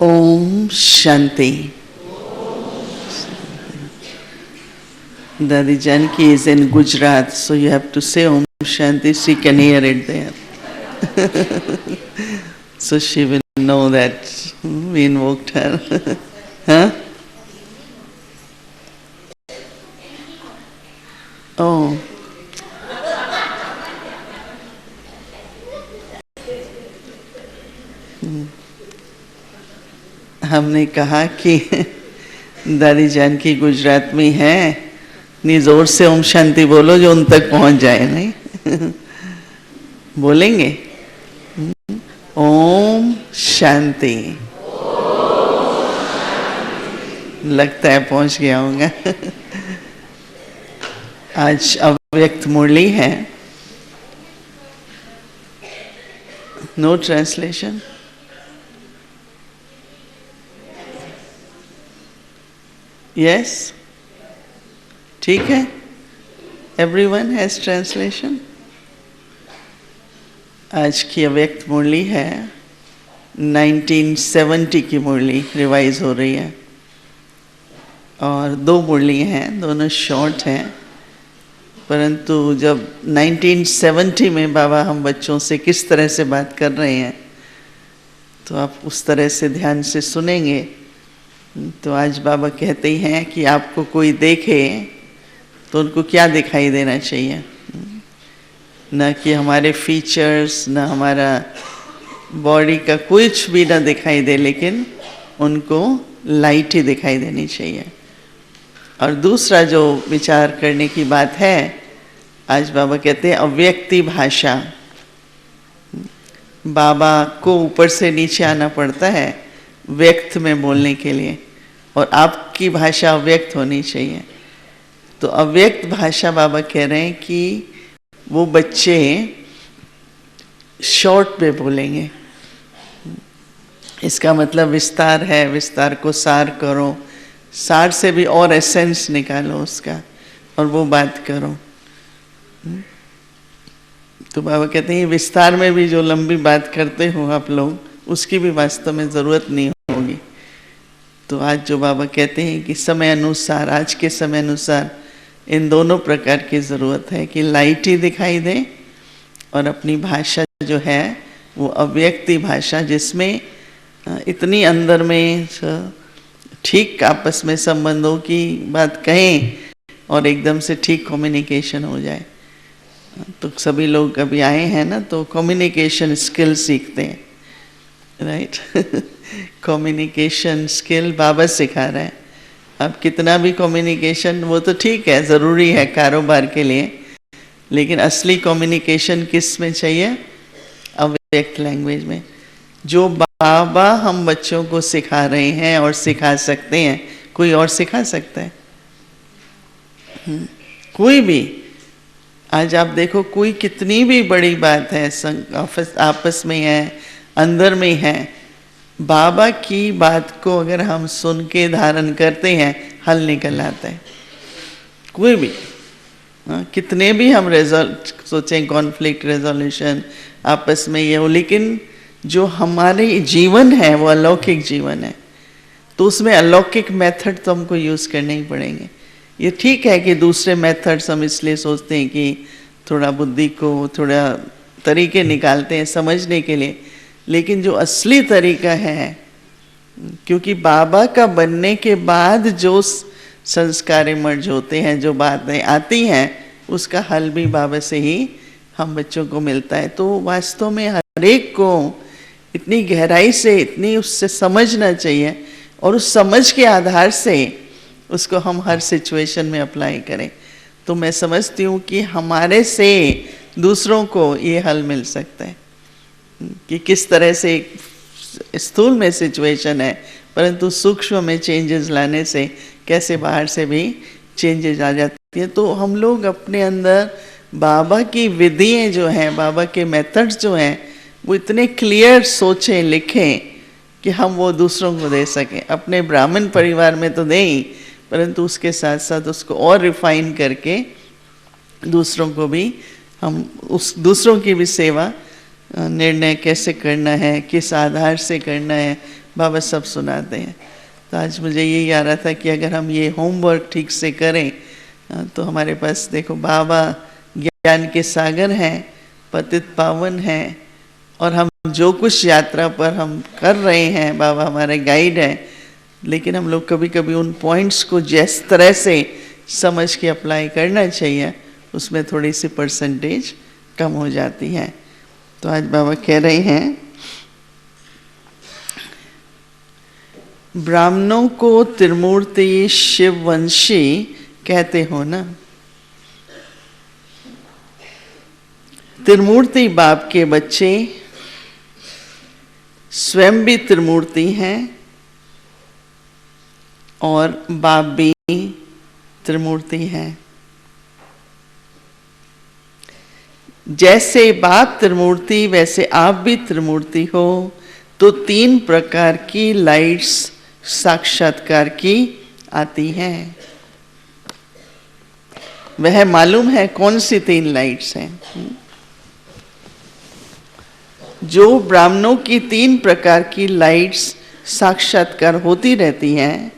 Om Shanti. Dadi Janki is in Gujarat, so you have to say Om Shanti, she can hear it there. So she will know that we invoked her. Huh? Oh. हमने कहा कि दादी जानकी गुजरात में है, इतनी जोर से ओम शांति बोलो जो उन तक पहुंच जाए। नहीं बोलेंगे ओम शांति, लगता है पहुंच गया होगा। आज अव्यक्त मुरली है, नो ट्रांसलेशन। यस, ठीक है, एवरीवन हैज ट्रांसलेशन। आज की अव्यक्त मुरली है 1970 की मुरली, रिवाइज हो रही है और 2 मुरली हैं, दोनों शॉर्ट हैं। परंतु जब 1970 में बाबा हम बच्चों से किस तरह से बात कर रहे हैं तो आप उस तरह से ध्यान से सुनेंगे। तो आज बाबा कहते ही हैं कि आपको कोई देखे तो उनको क्या दिखाई देना चाहिए, न कि हमारे फीचर्स, न हमारा बॉडी का कुछ भी ना दिखाई दे, लेकिन उनको लाइट ही दिखाई देनी चाहिए। और दूसरा जो विचार करने की बात है, आज बाबा कहते हैं अव्यक्ति भाषा। बाबा को ऊपर से नीचे आना पड़ता है व्यक्त में बोलने के लिए, और आपकी भाषा अव्यक्त होनी चाहिए। तो अव्यक्त भाषा बाबा कह रहे हैं कि वो बच्चे शॉर्ट में बोलेंगे। इसका मतलब विस्तार है, विस्तार को सार करो, सार से भी और एसेंस निकालो उसका और वो बात करो। तो बाबा कहते हैं विस्तार में भी जो लंबी बात करते हो आप लोग, उसकी भी वास्तव में ज़रूरत नहीं होगी। तो आज जो बाबा कहते हैं कि समय अनुसार, आज के समय अनुसार इन दोनों प्रकार की ज़रूरत है कि लाइट ही दिखाई दे और अपनी भाषा जो है वो अव्यक्ति भाषा, जिसमें इतनी अंदर में ठीक आपस में संबंधों की बात कहें और एकदम से ठीक कम्युनिकेशन हो जाए। तो सभी लोग अभी आए हैं ना, तो कम्युनिकेशन स्किल सीखते हैं, राइट। कम्युनिकेशन स्किल बाबा सिखा रहे हैं। अब कितना भी कम्युनिकेशन वो तो ठीक है, ज़रूरी है कारोबार के लिए, लेकिन असली कम्युनिकेशन किस में चाहिए? अव्यक्त लैंग्वेज में। जो बाबा हम बच्चों को सिखा रहे हैं और सिखा सकते हैं, कोई और सिखा सकता है? कोई भी। आज आप देखो, कोई कितनी भी बड़ी बात है, आपस में है, अंदर में है, बाबा की बात को अगर हम सुन के धारण करते हैं, हल निकल आता है। कोई भी कितने भी हम सोचें कॉन्फ्लिक्ट रेजोल्यूशन आपस में ये हो, लेकिन जो हमारे जीवन है वो अलौकिक जीवन है, तो उसमें अलौकिक मेथड तो हमको यूज़ करने ही पड़ेंगे। ये ठीक है कि दूसरे मेथड्स हम इसलिए सोचते हैं कि थोड़ा बुद्धि को थोड़ा तरीके निकालते हैं समझने के लिए, लेकिन जो असली तरीका है, क्योंकि बाबा का बनने के बाद जो संस्कार इमर्ज होते हैं, जो बातें आती हैं, उसका हल भी बाबा से ही हम बच्चों को मिलता है। तो वास्तव में हर एक को इतनी गहराई से, इतनी उससे समझना चाहिए, और उस समझ के आधार से उसको हम हर सिचुएशन में अप्लाई करें। तो मैं समझती हूँ कि हमारे से दूसरों को ये हल मिल सकता है कि किस तरह से स्थूल में सिचुएशन है, परंतु सूक्ष्म में चेंजेस लाने से कैसे बाहर से भी चेंजेस आ जाती हैं। तो हम लोग अपने अंदर बाबा की विधियाँ जो हैं, बाबा के मेथड्स जो हैं, वो इतने क्लियर सोचें, लिखें कि हम वो दूसरों को दे सकें। अपने ब्राह्मण परिवार में तो दें ही, परंतु उसके साथ साथ उसको और रिफाइन करके दूसरों को भी हम उस दूसरों की भी सेवा, निर्णय कैसे करना है, किस आधार से करना है, बाबा सब सुनाते हैं। तो आज मुझे यही आ रहा था कि अगर हम ये होमवर्क ठीक से करें तो हमारे पास देखो बाबा ज्ञान के सागर हैं, पतित पावन हैं, और हम जो कुछ यात्रा पर हम कर रहे हैं बाबा हमारे गाइड हैं, लेकिन हम लोग कभी कभी उन पॉइंट्स को जिस तरह से समझ के अप्लाई करना चाहिए उसमें थोड़ी सी परसेंटेज कम हो जाती है। तो आज बाबा कह रहे हैं ब्राह्मणों को त्रिमूर्ति शिववंशी कहते हो ना। त्रिमूर्ति बाप के बच्चे स्वयं भी त्रिमूर्ति हैं और बाप भी त्रिमूर्ति हैं। जैसे बाप त्रिमूर्ति वैसे आप भी त्रिमूर्ति हो। तो 3 प्रकार की लाइट्स साक्षात्कार की आती हैं। वह मालूम है कौन सी 3 लाइट्स हैं? जो ब्राह्मणों की 3 प्रकार की लाइट्स साक्षात्कार होती रहती हैं,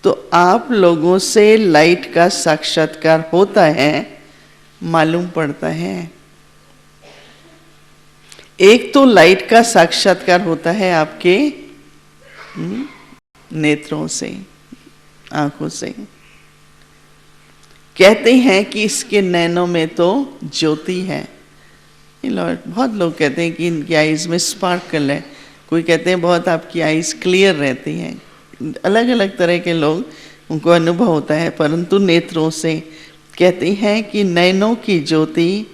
तो आप लोगों से लाइट का साक्षात्कार होता है, मालूम पड़ता है। एक तो लाइट का साक्षात्कार होता है आपके नेत्रों से, आंखों से। कहते हैं कि इसके नैनों में तो ज्योति है। बहुत लोग कहते हैं कि इनकी आईज में स्पार्कल है, कोई कहते हैं बहुत आपकी आईज क्लियर रहती हैं। अलग अलग तरह के लोग उनको अनुभव होता है, परंतु नेत्रों से कहते हैं कि नैनों की ज्योति,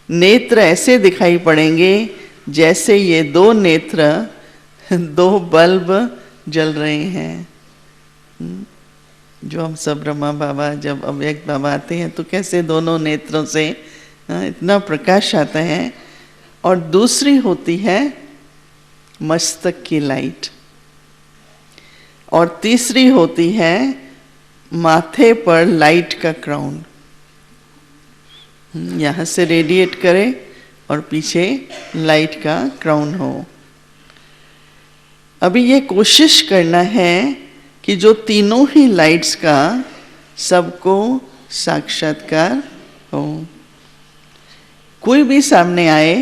नेत्र ऐसे दिखाई पड़ेंगे जैसे ये 2 नेत्र 2 बल्ब जल रहे हैं। जो हम सब ब्रह्मा बाबा जब अव्यक्त बाबा आते हैं तो कैसे दोनों नेत्रों से इतना प्रकाश आता है। और दूसरी होती है मस्तक की लाइट, और तीसरी होती है माथे पर लाइट का क्राउन, यहाँ से रेडिएट करे और पीछे लाइट का क्राउन हो। अभी ये कोशिश करना है कि जो तीनों ही लाइट्स का सबको साक्षात्कार हो। कोई भी सामने आए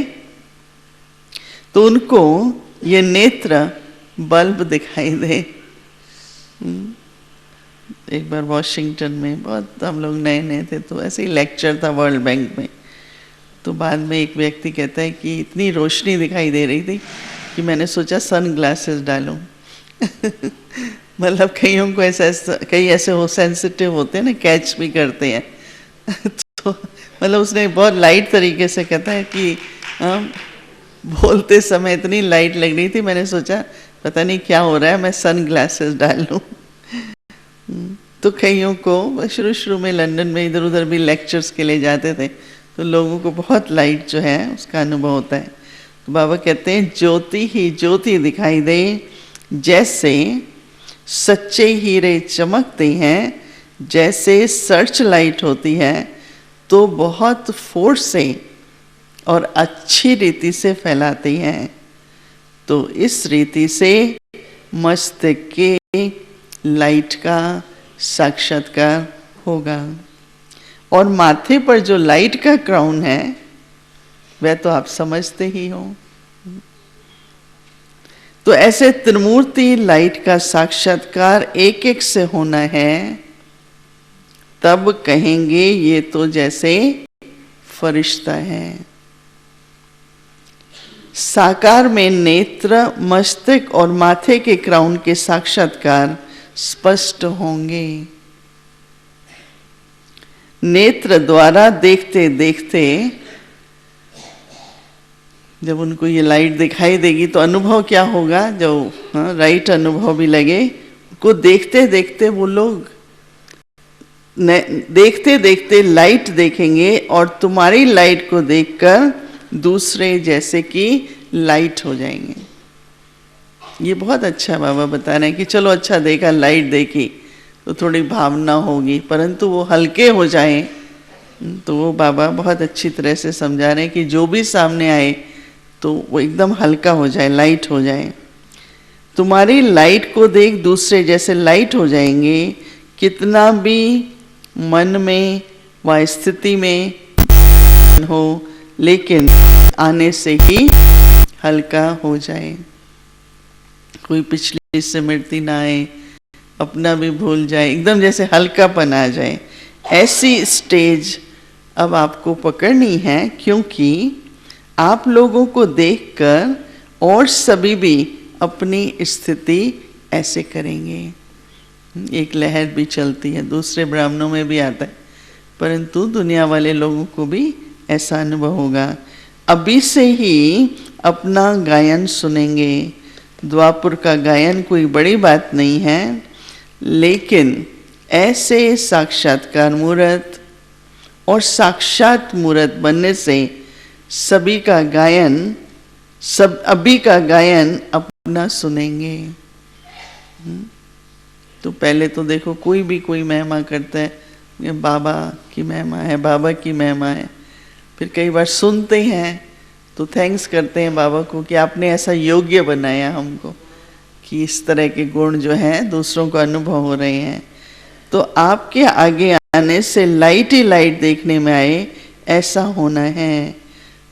तो उनको ये नेत्र बल्ब दिखाई दे। एक बार वॉशिंगटन में, बहुत हम लोग नए नए थे, तो ऐसे ही लेक्चर था वर्ल्ड बैंक में। तो बाद में एक व्यक्ति कहता है कि इतनी रोशनी दिखाई दे रही थी कि मैंने सोचा सन ग्लासेस डालूं। मतलब कईयों को कई ऐसे हो सेंसिटिव होते हैं ना, कैच भी करते हैं। तो मतलब उसने बहुत लाइट तरीके से कहता है कि बोलते समय इतनी लाइट लग रही थी, मैंने सोचा पता नहीं क्या हो रहा है, मैं सन ग्लासेस डाल लूं। तो कईयों को शुरू में लंदन में इधर उधर भी लेक्चर्स के लिए जाते थे, तो लोगों को बहुत लाइट जो है उसका अनुभव होता है। तो बाबा कहते हैं ज्योति ही ज्योति दिखाई दे, जैसे सच्चे हीरे चमकते हैं, जैसे सर्च लाइट होती है तो बहुत फोर्स से और अच्छी रीति से फैलाती हैं। तो इस रीति से मस्तक के लाइट का साक्षात्कार होगा। और माथे पर जो लाइट का क्राउन है वह तो आप समझते ही हो। तो ऐसे त्रिमूर्ति लाइट का साक्षात्कार एक एक से होना है, तब कहेंगे ये तो जैसे फरिश्ता है। साकार में नेत्र, मस्तक और माथे के क्राउन के साक्षात्कार स्पष्ट होंगे। नेत्र द्वारा देखते देखते जब उनको ये लाइट दिखाई देगी तो अनुभव क्या होगा, जो राइट अनुभव भी लगे, उनको देखते देखते वो लोग देखते देखते लाइट देखेंगे और तुम्हारी लाइट को देखकर दूसरे जैसे कि लाइट हो जाएंगे। ये बहुत अच्छा बाबा बता रहे हैं कि चलो अच्छा देखा, लाइट देखी तो थोड़ी भावना होगी, परंतु वो हल्के हो जाए। तो वो बाबा बहुत अच्छी तरह से समझा रहे हैं कि जो भी सामने आए तो वो एकदम हल्का हो जाए, लाइट हो जाए। तुम्हारी लाइट को देख दूसरे जैसे लाइट हो जाएंगे, कितना भी मन में व स्थिति में हो, लेकिन आने से ही हल्का हो जाए। कोई पिछली स्मृति ना आए, अपना भी भूल जाए, एकदम जैसे हल्कापन आ जाए। ऐसी स्टेज अब आपको पकड़नी है, क्योंकि आप लोगों को देखकर और सभी भी अपनी स्थिति ऐसे करेंगे। एक लहर भी चलती है, दूसरे ब्राह्मणों में भी आता है, परंतु दुनिया वाले लोगों को भी ऐसा अनुभव होगा। अभी से ही अपना गायन सुनेंगे। द्वापुर का गायन कोई बड़ी बात नहीं है, लेकिन ऐसे साक्षात्कार मूर्त और साक्षात मूर्त बनने से सभी का गायन, सब अभी का गायन अपना सुनेंगे। तो पहले तो देखो कोई भी कोई महिमा करता है, ये बाबा की महिमा है, बाबा की महिमा है। फिर कई बार सुनते हैं तो थैंक्स करते हैं बाबा को कि आपने ऐसा योग्य बनाया हमको कि इस तरह के गुण जो हैं दूसरों को अनुभव हो रहे हैं। तो आपके आगे आने से लाइट ही लाइट देखने में आए, ऐसा होना है।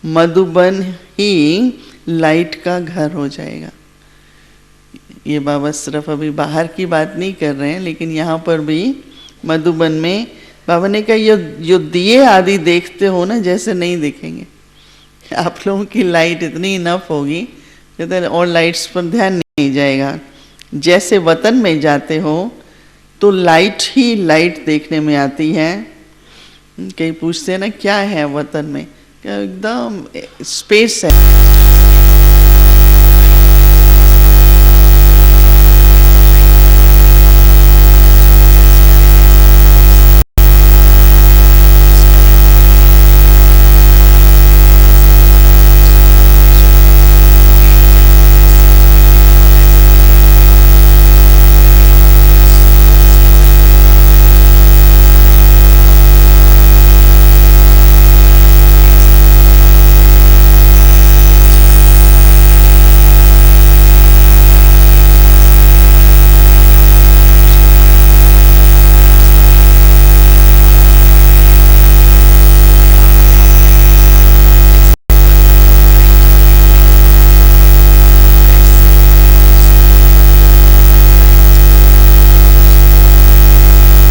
मधुबन ही लाइट का घर हो जाएगा। ये बाबा सिर्फ अभी बाहर की बात नहीं कर रहे हैं, लेकिन यहाँ पर भी मधुबन में बाबा ने कहा ये दिए आदि देखते हो ना, जैसे नहीं दिखेंगे। आप लोगों की लाइट इतनी इनफ होगी, कहते हैं, और लाइट्स पर ध्यान नहीं जाएगा। जैसे वतन में जाते हो तो लाइट ही लाइट देखने में आती है। कई पूछते हैं ना क्या है वतन में, क्या एकदम स्पेस है।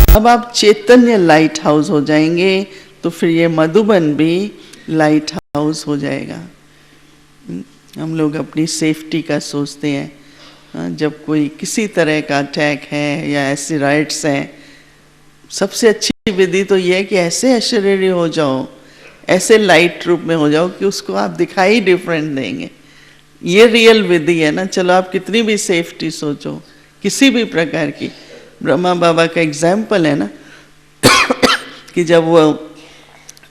अब आप चैतन्य लाइट हाउस हो जाएंगे, तो फिर ये मधुबन भी लाइट हाउस हो जाएगा। हम लोग अपनी सेफ्टी का सोचते हैं, जब कोई किसी तरह का अटैक है या ऐसे राइट्स हैं, सबसे अच्छी विधि तो ये है कि ऐसे अशरीरी हो जाओ, ऐसे लाइट रूप में हो जाओ कि उसको आप दिखाई डिफरेंट देंगे। ये रियल विधि है ना। चलो आप कितनी भी सेफ्टी सोचो, किसी भी प्रकार की, ब्रह्मा बाबा का एग्जाम्पल है ना कि जब वो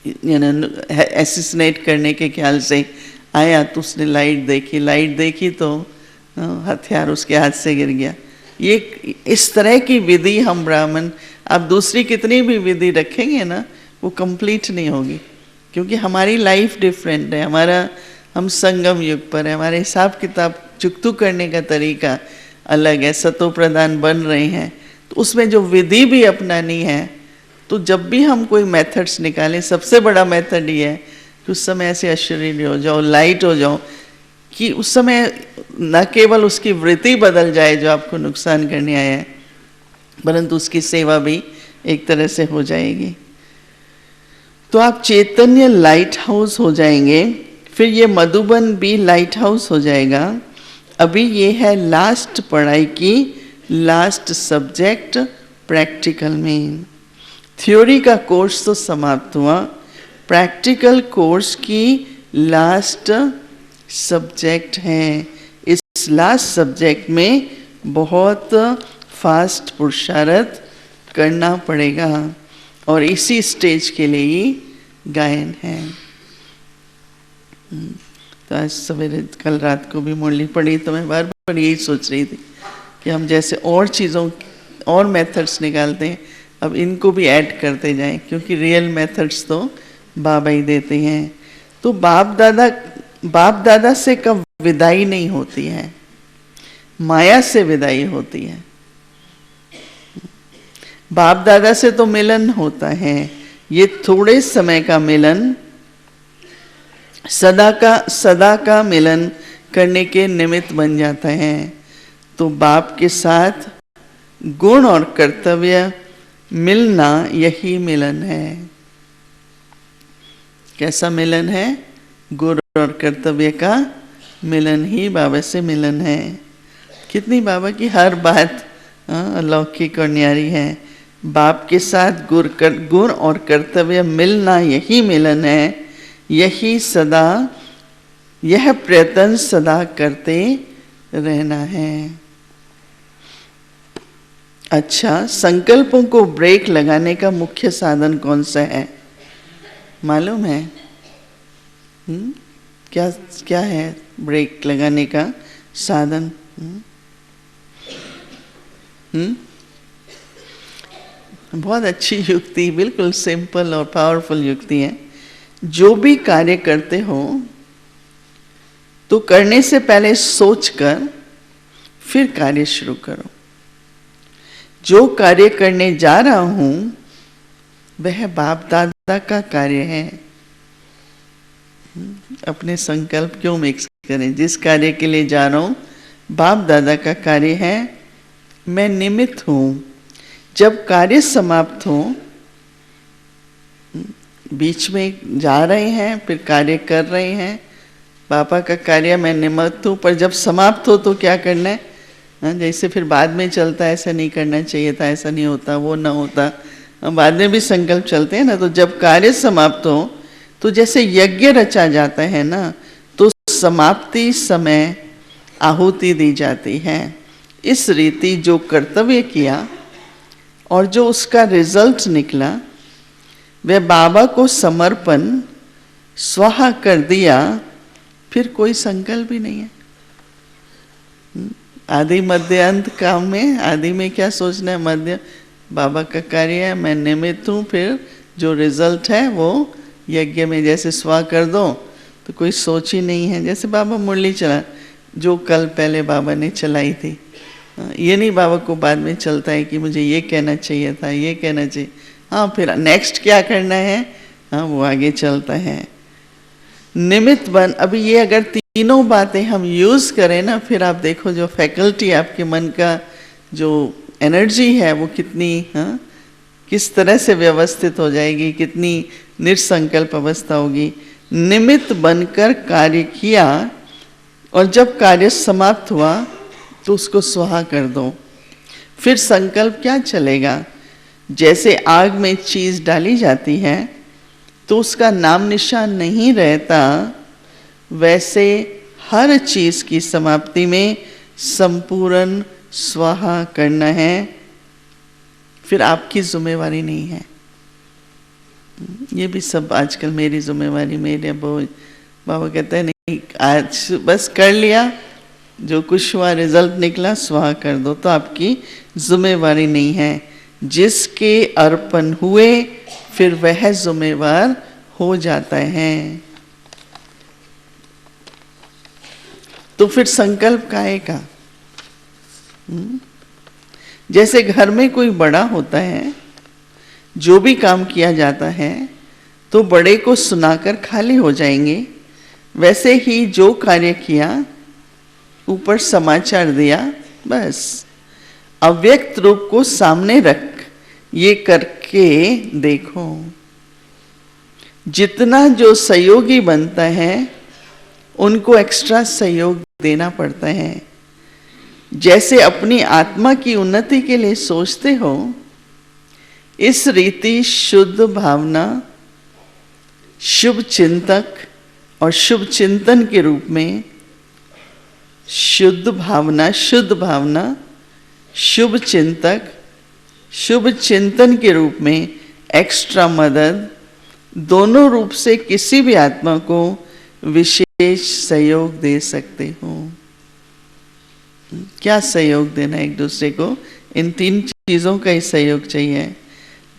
एसिसनेट करने के ख्याल से आया तो उसने लाइट देखी तो हथियार उसके हाथ से गिर गया। ये इस तरह की विधि हम ब्राह्मण, आप दूसरी कितनी भी विधि रखेंगे ना, वो कंप्लीट नहीं होगी, क्योंकि हमारी लाइफ डिफरेंट है। हम संगम युग पर है, हमारे हिसाब किताब चुकतू करने का तरीका अलग है, सतो प्रधान बन रहे हैं, तो उसमें जो विधि भी अपनानी है। तो जब भी हम कोई मेथड्स निकालें, सबसे बड़ा मेथड ये है कि उस समय ऐसे अशरीरी हो जाओ, लाइट हो जाओ, कि उस समय न केवल उसकी वृत्ति बदल जाए जो आपको नुकसान करने आया है, परंतु उसकी सेवा भी एक तरह से हो जाएगी। तो आप चैतन्य लाइट हाउस हो जाएंगे, फिर ये मधुबन भी लाइट हाउस हो जाएगा। अभी ये है लास्ट पढ़ाई की लास्ट सब्जेक्ट प्रैक्टिकल में। थ्योरी का कोर्स तो समाप्त हुआ, प्रैक्टिकल कोर्स की लास्ट सब्जेक्ट है। इस लास्ट सब्जेक्ट में बहुत फास्ट पुरुषार्थ करना पड़ेगा, और इसी स्टेज के लिए ही गायन है। तो आज सवेरे कल रात को भी मुरली पड़ी, तो मैं बार बार यही सोच रही थी कि हम जैसे और चीज़ों और मेथड्स निकालते हैं, अब इनको भी ऐड करते जाएं, क्योंकि रियल मेथड्स तो बाबा ही देते हैं। तो बाप दादा से कब विदाई नहीं होती है, माया से विदाई होती है। बाप दादा से तो मिलन होता है, ये थोड़े समय का मिलन सदा का मिलन करने के निमित्त बन जाता है। तो बाप के साथ गुण और कर्तव्य मिलना, यही मिलन है। कैसा मिलन है? गुण और कर्तव्य का मिलन ही बाबा से मिलन है। कितनी बाबा की हर बात अलौकिक और न्यारी है। बाप के साथ गुण और कर्तव्य मिलना, यही मिलन है। यही सदा, यह प्रयत्न सदा करते रहना है। अच्छा, संकल्पों को ब्रेक लगाने का मुख्य साधन कौन सा है? मालूम है? क्या क्या है ब्रेक लगाने का साधन? बहुत अच्छी युक्ति, बिल्कुल सिंपल और पावरफुल युक्ति है। जो भी कार्य करते हो तो करने से पहले सोचकर फिर कार्य शुरू करो। जो कार्य करने जा रहा हूं वह बाप दादा का कार्य है। अपने संकल्प क्यों मिक्स करें? जिस कार्य के लिए जा रहा हूं बाप दादा का कार्य है, मैं निमित्त हूं। जब कार्य समाप्त हो, बीच में जा रहे हैं फिर कार्य कर रहे हैं, पापा का कार्य मैं निमित्त हूँ, पर जब समाप्त हो तो क्या करना है? जैसे फिर बाद में चलता है, ऐसा नहीं करना चाहिए था, ऐसा नहीं होता, वो ना होता, बाद में भी संकल्प चलते हैं ना। तो जब कार्य समाप्त हो तो जैसे यज्ञ रचा जाता है ना, तो समाप्ति समय आहुति दी जाती है। इस रीति जो कर्तव्य किया और जो उसका रिजल्ट निकला, वह बाबा को समर्पण स्वाहा कर दिया, फिर कोई संकल्प ही नहीं है। आदि मध्य अंत काम में, आदि में क्या सोचना है, मध्य बाबा का कार्य है, मैं निमित्त हूँ, फिर जो रिजल्ट है वो यज्ञ में जैसे स्वा कर दो तो कोई सोच ही नहीं है। जैसे बाबा मुरली चला, जो कल पहले बाबा ने चलाई थी, ये नहीं बाबा को बाद में चलता है कि मुझे ये कहना चाहिए था, ये कहना चाहिए, हाँ फिर नेक्स्ट क्या करना है, हाँ वो आगे चलता है। निमित्त बन, अभी ये अगर तीनों बातें हम यूज़ करें ना, फिर आप देखो जो फैकल्टी आपके मन का जो एनर्जी है वो कितनी किस तरह से व्यवस्थित हो जाएगी, कितनी निसंकल्प अवस्था होगी। निमित्त बनकर कार्य किया और जब कार्य समाप्त हुआ तो उसको स्वाहा कर दो। फिर संकल्प क्या चलेगा? जैसे आग में चीज़ डाली जाती है तो उसका नाम निशान नहीं रहता, वैसे हर चीज़ की समाप्ति में संपूर्ण स्वाहा करना है। फिर आपकी जिम्मेवारी नहीं है। ये भी सब आजकल मेरी जिम्मेवारी, मेरे बाबा कहते हैं नहीं, आज बस कर लिया, जो कुछ हुआ रिजल्ट निकला स्वाहा कर दो, तो आपकी जिम्मेवारी नहीं है। जिसके अर्पण हुए फिर वह जिम्मेवार हो जाता है। तो फिर संकल्प काहे का? जैसे घर में कोई बड़ा होता है, जो भी काम किया जाता है तो बड़े को सुनाकर खाली हो जाएंगे, वैसे ही जो कार्य किया ऊपर समाचार दिया, बस अव्यक्त रूप को सामने रख ये करके देखो। जितना जो सहयोगी बनता है उनको एक्स्ट्रा सहयोग देना पड़ता है। जैसे अपनी आत्मा की उन्नति के लिए सोचते हो, इस रीति शुद्ध भावना, शुभ चिंतक और शुभ चिंतन के रूप में शुद्ध भावना, शुभ चिंतक, शुभ चिंतन के रूप में एक्स्ट्रा मदद, दोनों रूप से किसी भी आत्मा को विशेष सहयोग दे सकते हो। क्या सहयोग देना एक दूसरे को? इन तीन चीज़ों का ही सहयोग चाहिए,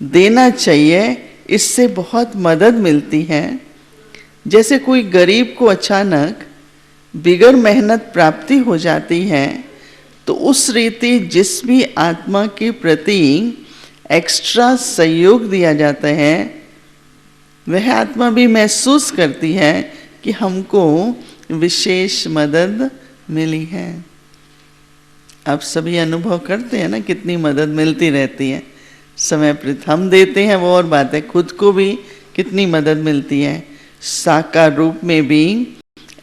देना चाहिए। इससे बहुत मदद मिलती है। जैसे कोई गरीब को अचानक बिगर मेहनत प्राप्ति हो जाती है तो उस रीति जिस भी आत्मा के प्रति एक्स्ट्रा सहयोग दिया जाता है, वह आत्मा भी महसूस करती है कि हमको विशेष मदद मिली है। आप सभी अनुभव करते हैं ना, कितनी मदद मिलती रहती है समय पर। हम देते हैं वो और बात है, खुद को भी कितनी मदद मिलती है। साकार रूप में भी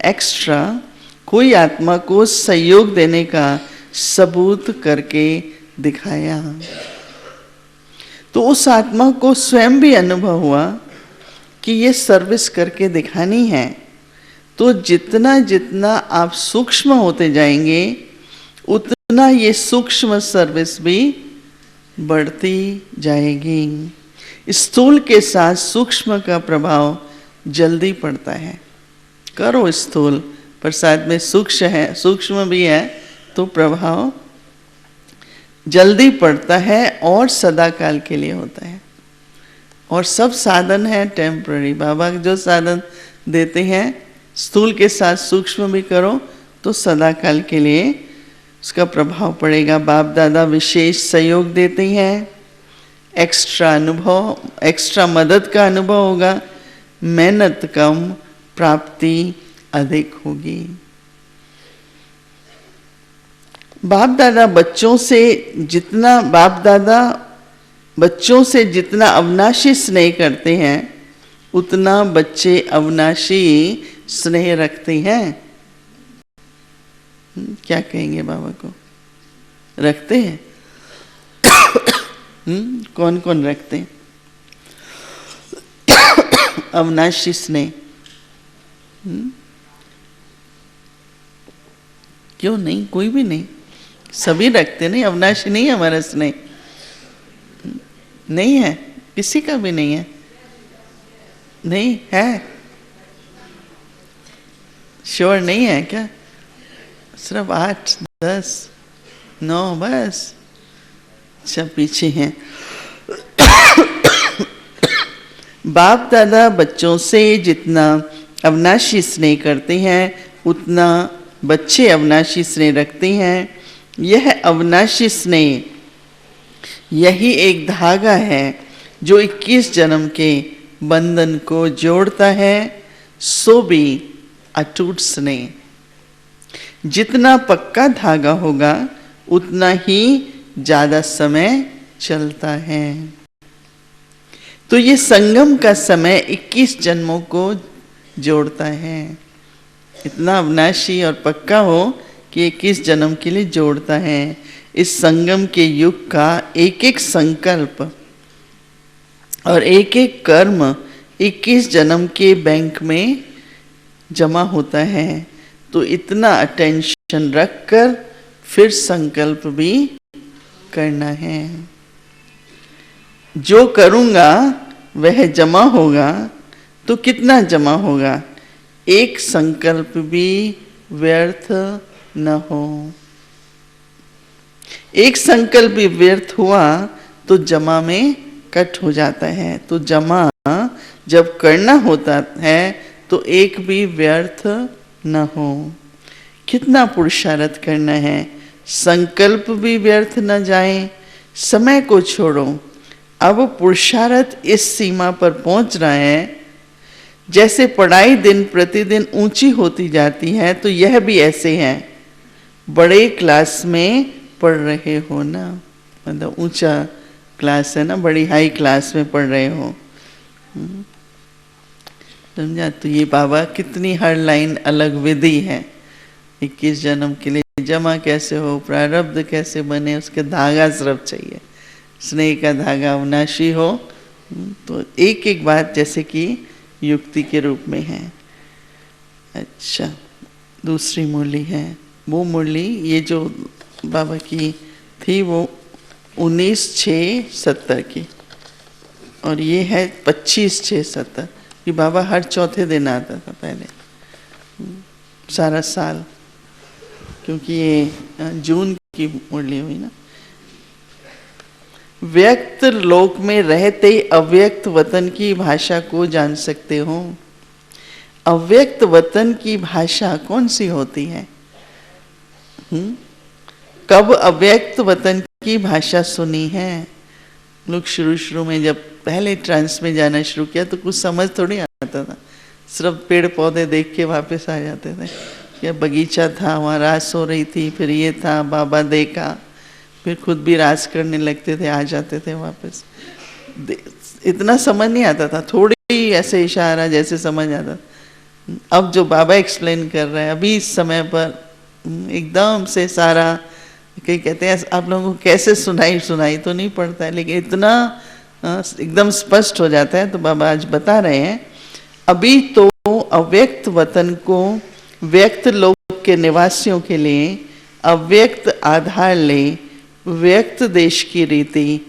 एक्स्ट्रा कोई आत्मा को सहयोग देने का सबूत करके दिखाया, तो उस आत्मा को स्वयं भी अनुभव हुआ कि ये सर्विस करके दिखानी है। तो जितना जितना आप सूक्ष्म होते जाएंगे, उतना ये सूक्ष्म सर्विस भी बढ़ती जाएगी। स्थूल के साथ सूक्ष्म का प्रभाव जल्दी पड़ता है। करो स्थूल, पर साथ में सूक्ष्म भी है, तो प्रभाव जल्दी पड़ता है और सदा काल के लिए होता है। और सब साधन है टेम्पररी। बाबा जो साधन देते हैं, स्थूल के साथ सूक्ष्म भी करो तो सदा काल के लिए उसका प्रभाव पड़ेगा। बाप दादा विशेष सहयोग देते हैं, एक्स्ट्रा अनुभव, एक्स्ट्रा मदद का अनुभव होगा, मेहनत कम, प्राप्ति अधिक होगी। बाप दादा बच्चों से जितना अविनाशी स्नेह करते हैं, उतना बच्चे अविनाशी स्नेह रखते हैं। क्या कहेंगे बाबा को? रखते हैं? कौन कौन रखते हैं अविनाशी स्नेह? क्यों नहीं? कोई भी नहीं, सभी रखते नहीं। अविनाशी नहीं है हमारा स्नेह, नहीं है, किसी का भी नहीं है। नहीं है? श्योर नहीं है क्या? सिर्फ 8, 10, 9 बस? अच्छा, पीछे हैं। बाप दादा बच्चों से जितना अविनाशी स्नेह करते हैं, उतना बच्चे अविनाशी स्नेह रखते हैं। यह अविनाशी स्नेह, यही एक धागा है जो 21 जन्म के बंधन को जोड़ता है। सो भी अटूट स्नेह, जितना पक्का धागा होगा उतना ही ज्यादा समय चलता है। तो ये संगम का समय 21 जन्मों को जोड़ता है। इतना अविनाशी और पक्का हो कि 21 जन्म के लिए जोड़ता है। इस संगम के युग का एक एक संकल्प और एक एक कर्म 21 जन्म के बैंक में जमा होता है। तो इतना अटेंशन रखकर फिर संकल्प भी करना है। जो करूँगा वह जमा होगा, तो कितना जमा होगा? एक संकल्प भी व्यर्थ न हो। एक संकल्प भी व्यर्थ हुआ तो जमा में कट हो जाता है। तो जमा जब करना होता है तो एक भी व्यर्थ न हो। कितना पुरुषार्थ करना है, संकल्प भी व्यर्थ न जाए। समय को छोड़ो, अब पुरुषार्थ इस सीमा पर पहुंच रहा है। जैसे पढ़ाई दिन प्रतिदिन ऊंची होती जाती है, तो यह भी ऐसे है। बड़े क्लास में पढ़ रहे हो ना, मतलब ऊंचा क्लास है ना, बड़ी हाई क्लास में पढ़ रहे हो, समझा? तो ये बाबा कितनी हर लाइन अलग विधि है। 21 जन्म के लिए जमा कैसे हो, प्रारब्ध कैसे बने, उसके धागा सिर्फ चाहिए। स्नेह का धागा अविनाशी हो। तो एक एक बात जैसे कि युक्ति के रूप में है। अच्छा, दूसरी मुरली है। वो मुरली ये जो बाबा की थी वो 19/6/70 की, और ये है 25/6/70 कि बाबा हर चौथे दिन आता था पहले, सारा साल, क्योंकि ये जून की मुरली हुई ना। व्यक्त लोक में रहते अव्यक्त वतन की भाषा को जान सकते हो। अव्यक्त वतन की भाषा कौन सी होती है? कब अव्यक्त वतन की भाषा सुनी है? लोग शुरू शुरू में जब पहले ट्रांस में जाना शुरू किया तो कुछ समझ थोड़ी आता था, सिर्फ पेड़ पौधे देख के वापस आ जाते थे। या बगीचा था, वहाँ रास हो रही थी, फिर ये था, बाबा देखा, फिर खुद भी रास करने लगते थे, आ जाते थे वापस। इतना समझ नहीं आता था, थोड़ी ऐसे इशारा जैसे समझ आता। अब जो बाबा एक्सप्लेन कर रहे हैं अभी इस समय पर एकदम से सारा, कई कहते हैं आप लोगों को कैसे सुनाई तो नहीं पड़ता है, लेकिन इतना एकदम स्पष्ट हो जाता है। तो बाबा आज बता रहे हैं, अभी तो अव्यक्त वतन को व्यक्त लोक के निवासियों के लिए अव्यक्त आधार ले व्यक्त देश की रीति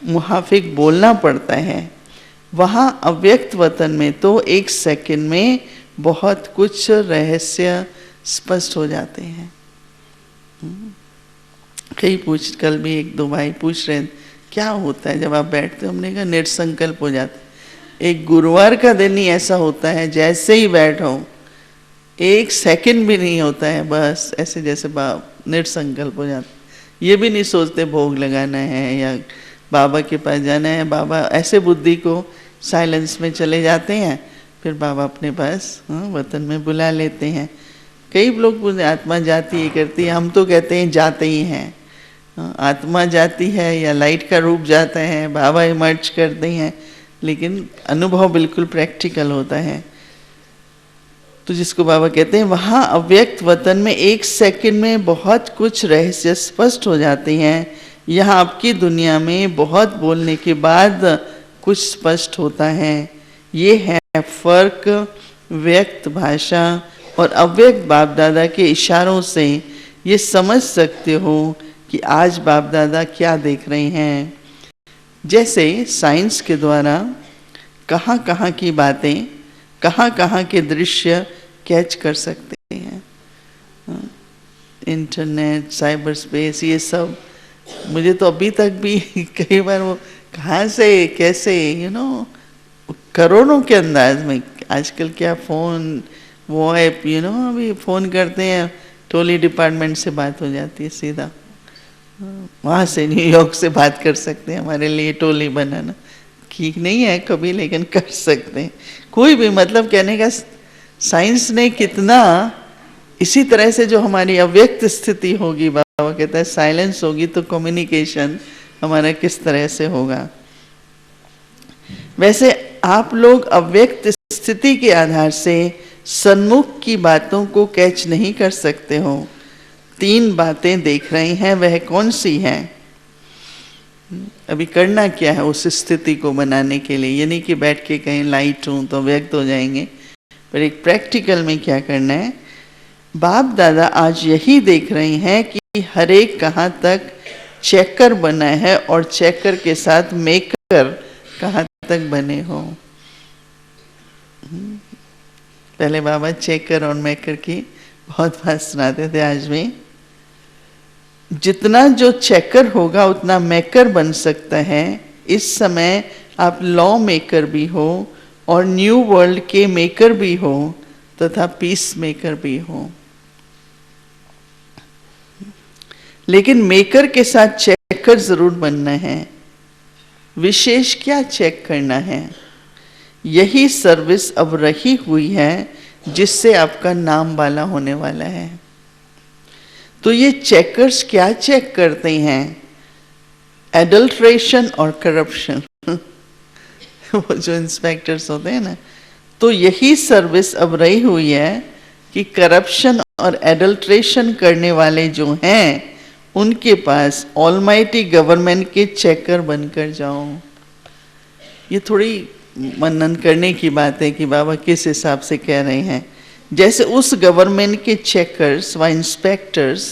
मुहाफिक बोलना पड़ता है। वहाँ अव्यक्त वतन में तो एक सेकंड में बहुत कुछ रहस्य स्पष्ट हो जाते हैं। कल भी एक दो भाई पूछ रहे क्या होता है जब आप बैठते हो, हमने कहा निर्संकल्प हो जाता है। एक गुरुवार का दिन ही ऐसा होता है, जैसे ही बैठो एक सेकंड भी नहीं होता है, बस ऐसे जैसे निर्संकल्प हो जाता है। ये भी नहीं सोचते भोग लगाना है या बाबा के पास जाना है। बाबा ऐसे बुद्धि को साइलेंस में चले जाते हैं, फिर बाबा अपने पास वतन में बुला लेते हैं। कई लोग आत्मा जाती है करती है, हम तो कहते हैं जाते ही हैं। आत्मा जाती है या लाइट का रूप जाता है, बाबा इमर्ज करते हैं, लेकिन अनुभव बिल्कुल प्रैक्टिकल होता है। तो जिसको बाबा कहते हैं वहाँ अव्यक्त वतन में एक सेकंड में बहुत कुछ रहस्य स्पष्ट हो जाते हैं। यहाँ आपकी दुनिया में बहुत बोलने के बाद कुछ स्पष्ट होता है। ये है फर्क व्यक्त भाषा और अव्यक्त बाप दादा के इशारों से ये समझ सकते हो कि आज बाप दादा क्या देख रहे हैं। जैसे साइंस के द्वारा कहाँ कहाँ की बातें, कहाँ कहाँ के दृश्य कैच कर सकते हैं। इंटरनेट, साइबर स्पेस, ये सब मुझे तो अभी तक भी कई बार वो कहाँ से कैसे करोड़ों के अंदाज में आजकल क्या फ़ोन वो ऐप अभी फ़ोन करते हैं, टोली डिपार्टमेंट से बात हो जाती है सीधा, वहाँ से न्यूयॉर्क से बात कर सकते हैं। हमारे लिए टोली बनाना ठीक नहीं है कभी, लेकिन कर सकते हैं। कोई भी मतलब कहने का साइंस ने कितना, इसी तरह से जो हमारी अव्यक्त स्थिति होगी, बाबा कहता है साइलेंस होगी तो कम्युनिकेशन हमारा किस तरह से होगा। वैसे आप लोग अव्यक्त स्थिति के आधार से सन्मुख की बातों को कैच नहीं कर सकते हो। 3 बातें देख रहे हैं, वह कौन सी हैं? अभी करना क्या है उस स्थिति को बनाने के लिए? ये नहीं कि बैठ के कहीं लाइट हूँ तो व्यक्त हो जाएंगे, पर एक प्रैक्टिकल में क्या करना है। बाप दादा आज यही देख रहे हैं कि हर एक कहाँ तक चेकर बना है और चेकर के साथ मेकर कहाँ तक बने हो। पहले बाबा चेकर और मेकर की बहुत बात सुनाते थे। आज भी जितना जो चेकर होगा उतना मेकर बन सकता है। इस समय आप लॉ मेकर भी हो और न्यू वर्ल्ड के मेकर भी हो तथा पीस मेकर भी हो। लेकिन मेकर के साथ चेकर जरूर बनना है। विशेष क्या चेक करना है? यही सर्विस अब रही हुई है जिससे आपका नाम वाला होने वाला है। तो ये चेकर्स क्या चेक करते हैं? एडल्ट्रेशन और करप्शन। वो जो इंस्पेक्टर्स होते हैं ना, तो यही सर्विस अब रही हुई है कि करप्शन और एडल्ट्रेशन करने वाले जो हैं उनके पास ऑलमाइटी गवर्नमेंट के चेकर बनकर जाओ। ये थोड़ी मनन करने की बात है कि बाबा किस हिसाब से कह रहे हैं। जैसे उस गवर्नमेंट के चेकर्स व इंस्पेक्टर्स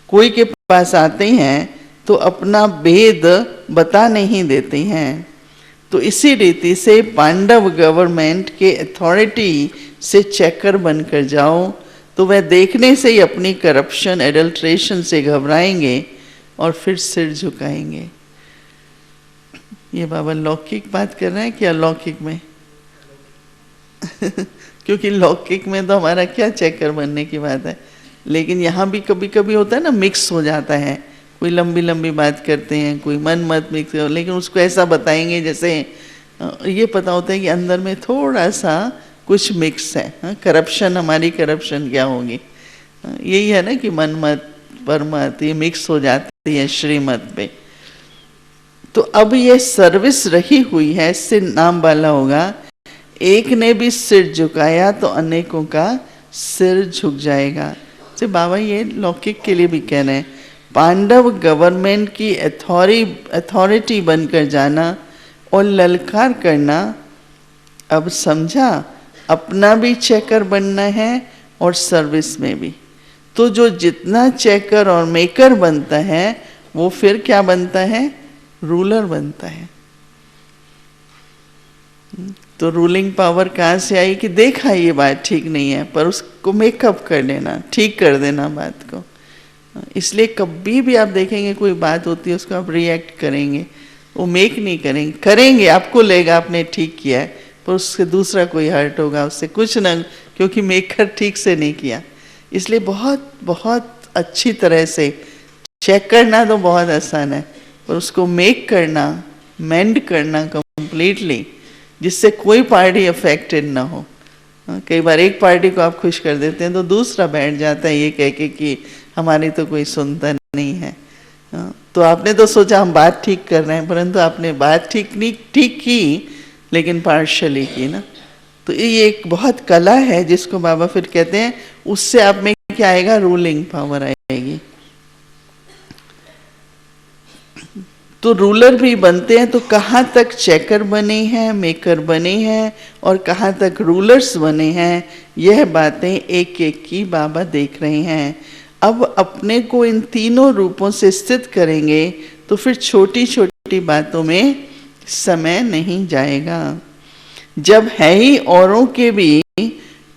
कोई के पास आते हैं तो अपना भेद बता नहीं देते हैं, तो इसी रीति से पांडव गवर्नमेंट के अथॉरिटी से चेकर बनकर जाओ, तो वह देखने से ही अपनी करप्शन एडल्ट्रेशन से घबराएंगे और फिर सिर झुकाएंगे। ये बाबा लौकिक बात कर रहे हैं कि अलौकिक में? क्योंकि लौकिक में तो हमारा क्या चेकर बनने की बात है, लेकिन यहाँ भी कभी कभी होता है ना, मिक्स हो जाता है, कोई लंबी लंबी बात करते हैं, कोई मन मत मिक्स, लेकिन उसको ऐसा बताएंगे जैसे ये पता होता है कि अंदर में थोड़ा सा कुछ मिक्स है। करप्शन, हमारी करप्शन क्या होगी, यही है ना कि मन मत परमत ये मिक्स हो जाती है श्रीमत पे। तो अब ये सर्विस रही हुई है, इससे नाम वाला होगा, एक ने भी सिर झुकाया तो अनेकों का सिर झुक जाएगा। तो बाबा ये लौकिक के लिए भी कह रहे हैं, पांडव गवर्नमेंट की अथॉरिटी बनकर जाना और ललकार करना, अब समझा अपना भी चेकर बनना है और सर्विस में भी। तो जो जितना चेकर और मेकर बनता है वो फिर क्या बनता है, रूलर बनता है। तो रूलिंग पावर कहाँ से आई कि देखा ये बात ठीक नहीं है, पर उसको मेकअप कर लेना, ठीक कर देना बात को। इसलिए कभी भी आप देखेंगे कोई बात होती है उसको आप रिएक्ट करेंगे, वो मेक नहीं करेंगे, करेंगे आपको लगेगा आपने ठीक किया है, पर उससे दूसरा कोई हर्ट होगा, उससे कुछ ना, क्योंकि मेकर ठीक से नहीं किया। इसलिए बहुत बहुत अच्छी तरह से चेक करना तो बहुत आसान है, पर उसको मेक करना, मेंड करना कंप्लीटली, जिससे कोई पार्टी अफेक्टेड ना हो। कई बार एक पार्टी को आप खुश कर देते हैं तो दूसरा बैठ जाता है ये कह के कि हमारी तो कोई सुनता नहीं है। तो आपने तो सोचा हम बात ठीक कर रहे हैं, परंतु आपने बात ठीक की लेकिन पार्शली की ना। तो ये एक बहुत कला है जिसको बाबा फिर कहते हैं, उससे आप में क्या आएगा, रूलिंग पावर आएगी। तो रूलर भी बनते हैं, तो कहाँ तक चेकर बने हैं, मेकर बने हैं और कहाँ तक रूलर्स बने हैं, यह बातें एक एक की बाबा देख रहे हैं। अब अपने को इन तीनों रूपों से स्थित करेंगे तो फिर छोटी छोटी बातों में समय नहीं जाएगा। जब है ही औरों के भी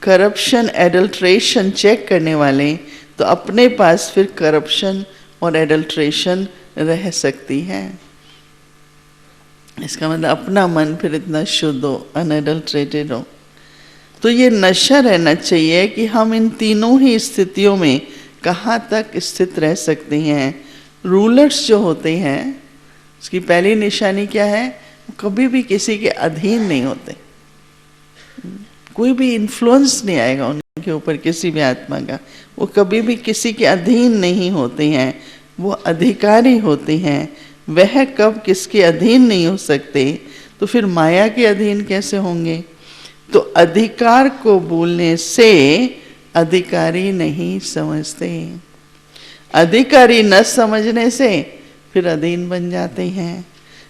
करप्शन एडल्ट्रेशन चेक करने वाले, तो अपने पास फिर करप्शन और एडल्ट्रेशन रह सकती है। इसका मतलब अपना मन फिर इतना शुद्ध हो, अनएडल्ट्रेटेड हो। तो ये नशा रहना चाहिए कि हम इन तीनों ही स्थितियों में कहाँ तक स्थित रह सकते हैं। रूलर्स जो होते हैं उसकी पहली निशानी क्या है, कभी भी किसी के अधीन नहीं होते, कोई भी इन्फ्लुएंस नहीं आएगा उनके ऊपर किसी भी आत्मा का, वो कभी भी किसी के अधीन नहीं होते हैं, वो अधिकारी होते हैं। वह कब किसके अधीन नहीं हो सकते, तो फिर माया के अधीन कैसे होंगे। तो अधिकार को बोलने से अधिकारी नहीं समझते, अधिकारी न समझने से फिर अधीन बन जाते हैं।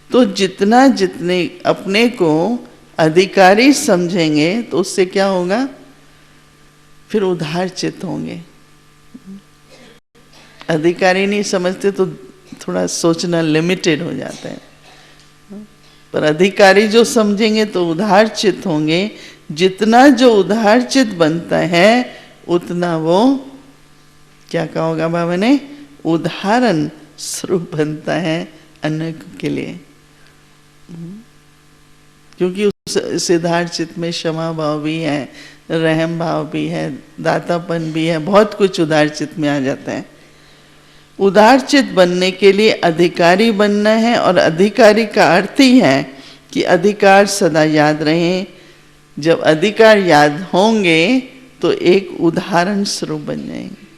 तो जितना जितने अपने को अधिकारी समझेंगे तो उससे क्या होगा, फिर उदार चित्त होंगे। अधिकारी नहीं समझते तो थोड़ा सोचना लिमिटेड हो जाता है, पर अधिकारी जो समझेंगे तो उदार चित्त होंगे। जितना जो उदार चित्त बनता है उतना वो क्या कहा होगा बाबा ने, उदाहरण स्वरूप बनता है अन्य के लिए। क्योंकि उस उदार चित्त में क्षमा भाव भी है, रहम भाव भी है, दातापन भी है, बहुत कुछ उदार चित्त में आ जाता है। उदार चित्त बनने के लिए अधिकारी बनना है, और अधिकारी का अर्थ ही है कि अधिकार सदा याद रहें। जब अधिकार याद होंगे तो एक उदाहरण स्वरूप बन जाएंगे।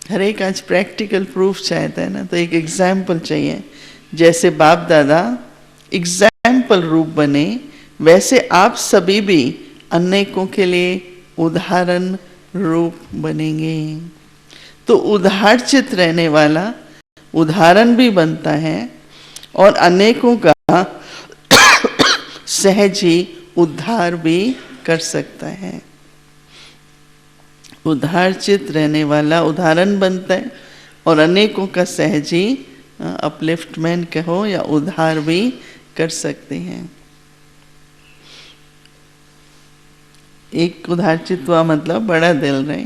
हर एक आज प्रैक्टिकल प्रूफ चाहता है ना, तो एक एग्जाम्पल चाहिए। जैसे बाप दादा एग्जाम्पल रूप बने, वैसे आप सभी भी अनेकों के लिए उदाहरण रूप बनेंगे। तो उदार चित्त रहने वाला उदाहरण भी बनता है और अनेकों का सहज ही उद्धार भी कर सकता है। उदार चित्त रहने वाला उदाहरण बनता है और अनेकों का सहज ही अपलिफ्टमेंट कहो या उद्धार भी कर सकते हैं। एक उदार चित्त हुआ मतलब बड़ा दिल रहे,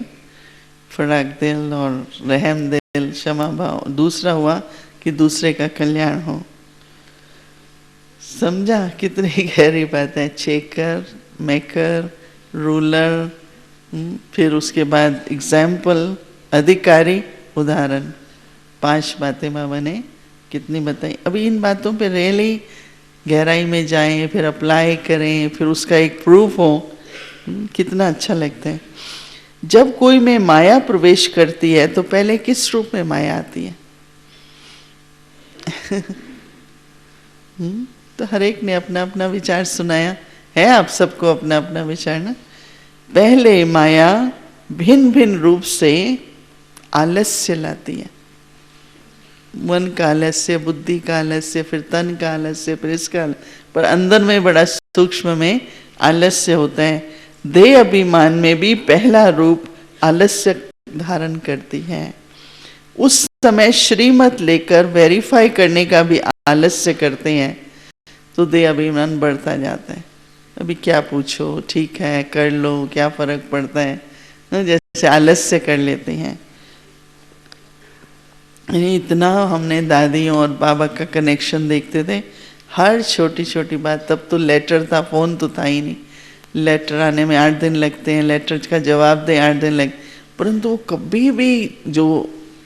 फड़ाक दिल और रहम दिल, क्षमा भाव। दूसरा हुआ कि दूसरे का कल्याण हो। समझा कितनी गहरी बात है। चेकर, मेकर, रूलर, फिर उसके बाद एग्जाम्पल, अधिकारी, उदाहरण, 5 बातें बाबा ने कितनी बताई। अभी इन बातों पे रियली गहराई में जाएं, फिर अप्लाई करें, फिर उसका एक प्रूफ हो, कितना अच्छा लगता है। जब कोई में माया प्रवेश करती है तो पहले किस रूप में माया आती है? तो हर एक ने अपना अपना विचार सुनाया है, आप सबको अपना अपना विचार ना। पहले माया भिन्न भिन्न रूप से आलस्य लाती है, मन का आलस्य, बुद्धि का आलस्य, फिर तन का आलस्य, फिर इसका, पर अंदर में बड़ा सूक्ष्म में आलस्य होता है। देह अभिमान में भी पहला रूप आलस्य धारण करती है। उस समय श्रीमत लेकर वेरीफाई करने का भी आलस्य करते हैं, तो देह अभिमान बढ़ता जाता है। अभी क्या पूछो, ठीक है कर लो, क्या फर्क पड़ता है, जैसे आलस्य कर लेते हैं। इतना हमने दादियों और बाबा का कनेक्शन देखते थे, हर छोटी छोटी बात। तब तो लेटर था, फोन तो था ही नहीं, लेटर आने में 8 दिन लगते हैं, लेटर का जवाब दे 8 दिन लग, परंतु वो कभी भी जो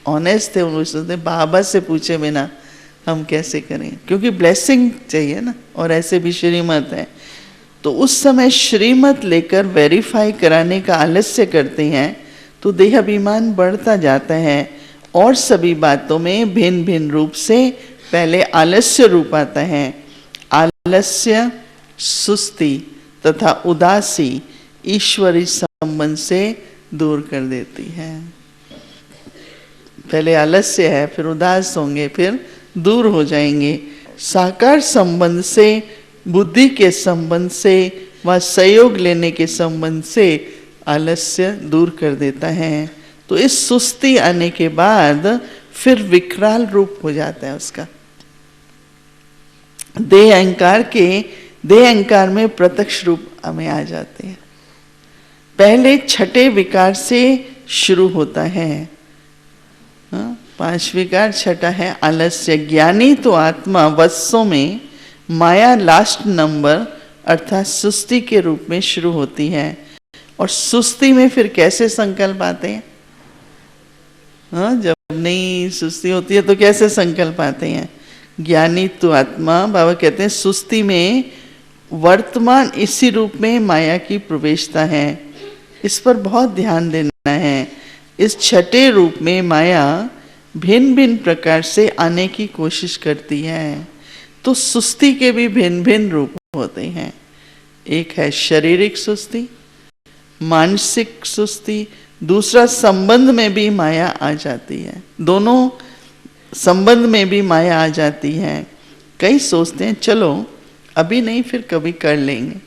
ऑनेस्ट थे उन्होंने सोचते बाबा से पूछे बिना हम कैसे करें, क्योंकि ब्लेसिंग चाहिए ना, और ऐसे भी श्रीमत है। तो उस समय श्रीमत लेकर वेरीफाई कराने का आलस्य करते हैं, तो देह अभिमान बढ़ता जाता है और सभी बातों में भिन्न भिन्न रूप से पहले आलस्य रूप आता है। आलस्य, सुस्ती तथा उदासी ईश्वरी संबंध से दूर कर देती है। पहले आलस्य है, फिर उदास होंगे, फिर दूर हो जाएंगे। साकार संबंध से, बुद्धि के संबंध से व सहयोग लेने के संबंध से आलस्य दूर कर देता है। तो इस सुस्ती आने के बाद फिर विकराल रूप हो जाता है उसका। देह अहंकार में प्रत्यक्ष रूप हमें आ जाते हैं। पहले छठे विकार से शुरू होता है। 5 विकार, छठा है आलस्य। ज्ञानी तो आत्मा वत्सों में माया लास्ट नंबर अर्थात सुस्ती के रूप में शुरू होती है। और सुस्ती में फिर कैसे संकल्प आते हैं? जब नहीं सुस्ती होती है तो कैसे संकल्प आते हैं? ज्ञानी तो आत्मा, बाबा कहते हैं सुस्ती में वर्तमान इसी रूप में माया की प्रवेशता है। इस पर बहुत ध्यान देना है। इस छठे रूप में माया भिन्न भिन्न प्रकार से आने की कोशिश करती है। तो सुस्ती के भी भिन्न भिन्न रूप होते हैं। एक है शारीरिक सुस्ती, मानसिक सुस्ती, दूसरा संबंध में भी माया आ जाती है। दोनों संबंध में भी माया आ जाती है। कई सोचते हैं चलो अभी नहीं फिर कभी कर लेंगे।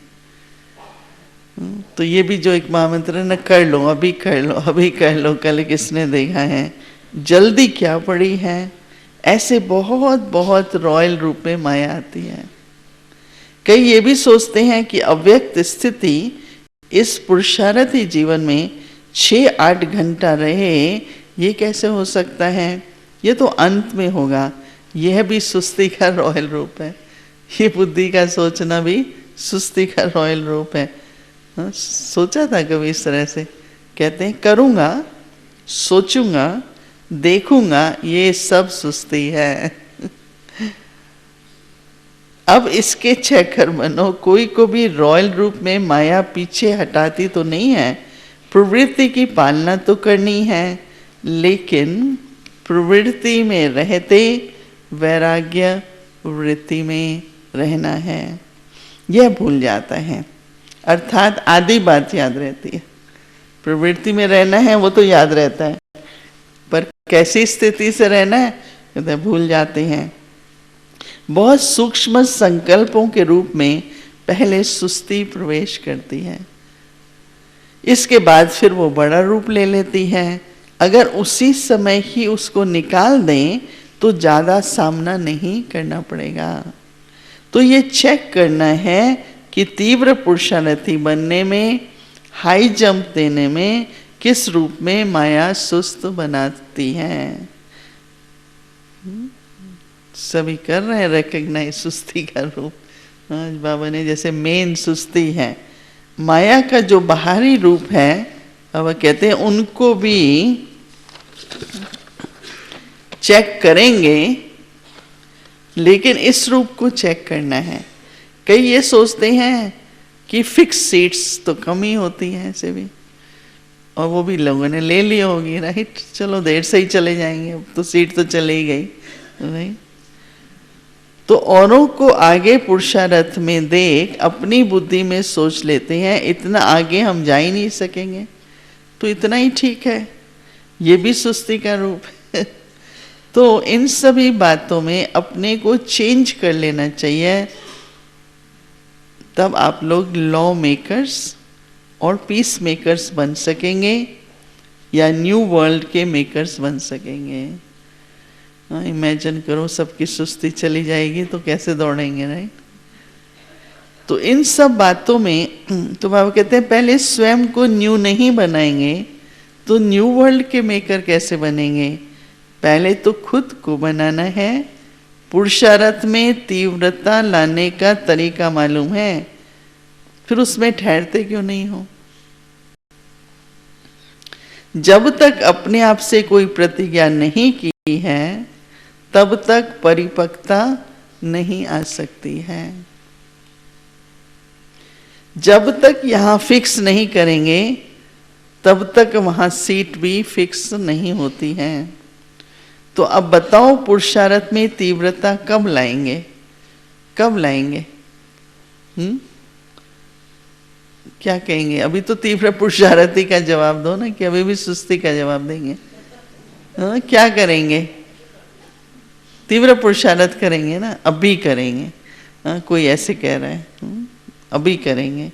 तो ये भी जो एक महामंत्र है ना, कर लो अभी, कर लो अभी, कर लो, कल किसने देखा है, जल्दी क्या पड़ी है। ऐसे बहुत बहुत रॉयल रूप में माया आती है। कई ये भी सोचते हैं कि अव्यक्त स्थिति इस पुरुषार्थी जीवन में 6-8 घंटा रहे, ये कैसे हो सकता है, ये तो अंत में होगा। यह भी सुस्ती का रॉयल रूप है। ये बुद्धि का सोचना भी सुस्ती का रॉयल रूप है। सोचा था कभी इस तरह से? कहते हैं करूँगा, सोचूंगा, देखूंगा, ये सब सुस्ती है। अब इसके चेकर बनो, कोई को भी रॉयल रूप में माया पीछे हटाती तो नहीं है। प्रवृत्ति की पालना तो करनी है, लेकिन प्रवृत्ति में रहते वैराग्य वृत्ति में रहना है, यह भूल जाता है। अर्थात आधी बात याद रहती है। प्रवृत्ति में रहना है वो तो याद रहता है, पर कैसी स्थिति से रहना है कहते भूल जाते हैं। बहुत सूक्ष्म संकल्पों के रूप में पहले सुस्ती प्रवेश करती है, इसके बाद फिर वो बड़ा रूप ले लेती है। अगर उसी समय ही उसको निकाल दें तो ज़्यादा सामना नहीं करना पड़ेगा। तो ये चेक करना है कि तीव्र पुरुषार्थी बनने में, हाई जंप देने में किस रूप में माया सुस्त बनाती है। सभी कर रहे हैं रिकॉग्नाइज सुस्ती का रूप। आज बाबा ने जैसे मेन सुस्ती है, माया का जो बाहरी रूप है बाबा कहते हैं उनको भी चेक करेंगे, लेकिन इस रूप को चेक करना है। कई ये सोचते हैं कि फिक्स सीट्स तो कम ही होती हैं ऐसे भी, और वो भी लोगों ने ले ली होगी, राइट, चलो देर से ही चले जाएंगे, अब तो सीट तो चले ही गई, राइट। तो औरों को आगे पुरुषार्थ में देख अपनी बुद्धि में सोच लेते हैं इतना आगे हम जा ही नहीं सकेंगे, तो इतना ही ठीक है, ये भी सुस्ती का रूप है। तो इन सभी बातों में अपने को चेंज कर लेना चाहिए, तब आप लोग लॉ मेकर्स और पीस मेकर्स बन सकेंगे, या न्यू वर्ल्ड के मेकर्स बन सकेंगे। इमेजिन करो सबकी सुस्ती चली जाएगी तो कैसे दौड़ेंगे, राइट। तो इन सब बातों में तो बाबा कहते हैं पहले स्वयं को न्यू नहीं बनाएंगे तो न्यू वर्ल्ड के मेकर कैसे बनेंगे। पहले तो खुद को बनाना है। पुरुषार्थ में तीव्रता लाने का तरीका मालूम है, फिर उसमें ठहरते क्यों नहीं हो। जब तक अपने आप से कोई प्रतिज्ञा नहीं की है तब तक परिपक्वता नहीं आ सकती है। जब तक यहां फिक्स नहीं करेंगे तब तक वहां सीट भी फिक्स नहीं होती है। तो अब बताओ पुरुषार्थ में तीव्रता कब लाएंगे, कब लाएंगे? क्या कहेंगे? अभी तो तीव्र पुरुषार्थी का जवाब दो ना, कि अभी भी सुस्ती का जवाब देंगे? क्या करेंगे? तीव्र पुरुषार्थ करेंगे ना, अभी करेंगे। कोई ऐसे कह रहा है अभी करेंगे,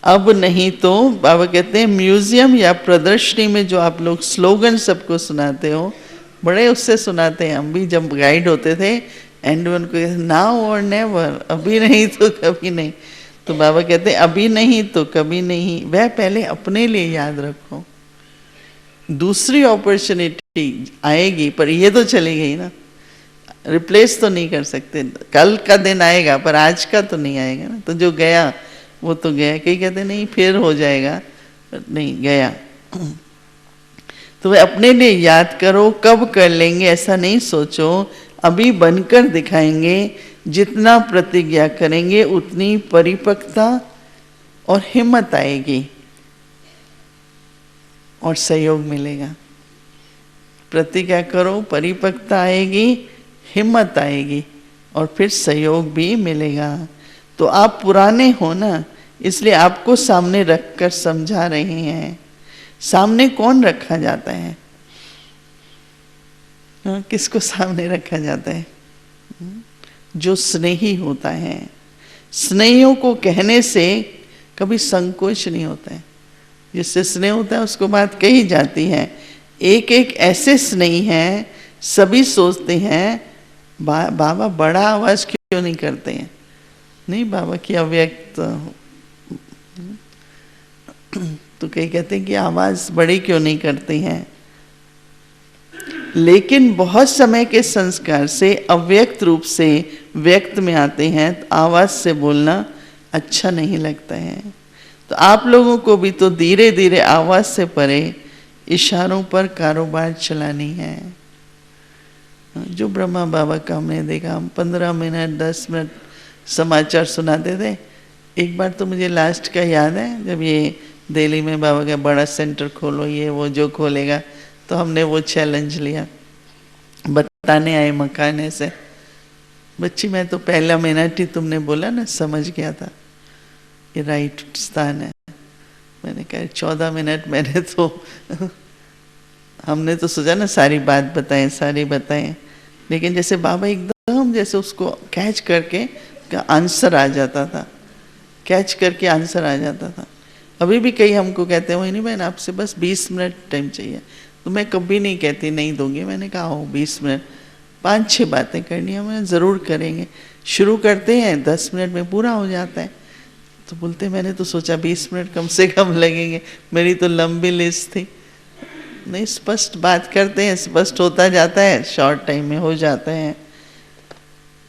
अब नहीं तो बाबा कहते हैं म्यूजियम या प्रदर्शनी में जो आप लोग स्लोगन सबको सुनाते हो, बड़े उससे सुनाते हैं। हम भी जब गाइड होते थे एंड उनको नाउ और नेवर, अभी नहीं तो कभी नहीं। तो बाबा कहते हैं अभी नहीं तो कभी नहीं, वह पहले अपने लिए याद रखो। दूसरी अपॉर्चुनिटी आएगी पर ये तो चली गई ना, रिप्लेस तो नहीं कर सकते। कल का दिन आएगा पर आज का तो नहीं आएगा ना। तो जो गया वो तो गया। कई कहते नहीं फिर हो जाएगा, नहीं गया। तो वे अपने लिए याद करो, कब कर लेंगे ऐसा नहीं सोचो, अभी बनकर दिखाएंगे। जितना प्रतिज्ञा करेंगे उतनी परिपक्वता और हिम्मत आएगी और सहयोग मिलेगा। प्रतिज्ञा करो, परिपक्वता आएगी, हिम्मत आएगी और फिर सहयोग भी मिलेगा। तो आप पुराने हो ना, इसलिए आपको सामने रखकर समझा रहे हैं। सामने कौन रखा जाता है? किसको सामने रखा जाता है? जो स्नेही होता है। स्नेहियों को कहने से कभी संकोच नहीं होता है। जिससे स्नेह होता है उसको बात कही जाती है। एक एक ऐसे स्नेही हैं, सभी सोचते हैं बाबा बड़ा आवाज क्यों नहीं करते हैं। नहीं, बाबा की अव्यक्त तो कई कहते हैं कि आवाज बड़ी क्यों नहीं करती हैं। लेकिन बहुत समय के संस्कार से अव्यक्त रूप से व्यक्त में आते हैं, तो आवाज से बोलना अच्छा नहीं लगता है। तो आप लोगों को भी तो धीरे धीरे आवाज से परे इशारों पर कारोबार चलानी है। जो ब्रह्मा बाबा का हमने देखा, हम 15 मिनट 10 मिनट समाचार सुनाते थे। एक बार तो मुझे लास्ट का याद है, जब ये दिल्ली में बाबा का बड़ा सेंटर खोलो, ये वो जो खोलेगा, तो हमने वो चैलेंज लिया। बताने आए मकाने से, बच्ची मैं तो पहला मिनट ही तुमने बोला ना समझ गया था ये राइट स्थान है। मैंने कहा 14 मिनट मैंने तो हमने तो सोचा ना सारी बात बताएं, सारी बताएं, लेकिन जैसे बाबा एकदम जैसे उसको कैच करके का आंसर आ जाता था, कैच करके आंसर आ जाता था। अभी भी कई हमको कहते हैं वही नहीं बहन आपसे बस 20 मिनट टाइम चाहिए, तो मैं कभी नहीं कहती नहीं दूंगी। मैंने कहा हो 20 मिनट 5-6 बातें करनी है, मैं ज़रूर करेंगे। शुरू करते हैं 10 मिनट में पूरा हो जाता है। तो बोलते मैंने तो सोचा 20 मिनट कम से कम लगेंगे, मेरी तो लंबी लिस्ट थी। नहीं, स्पष्ट बात करते हैं, स्पष्ट होता जाता है, शॉर्ट टाइम में हो जाता है।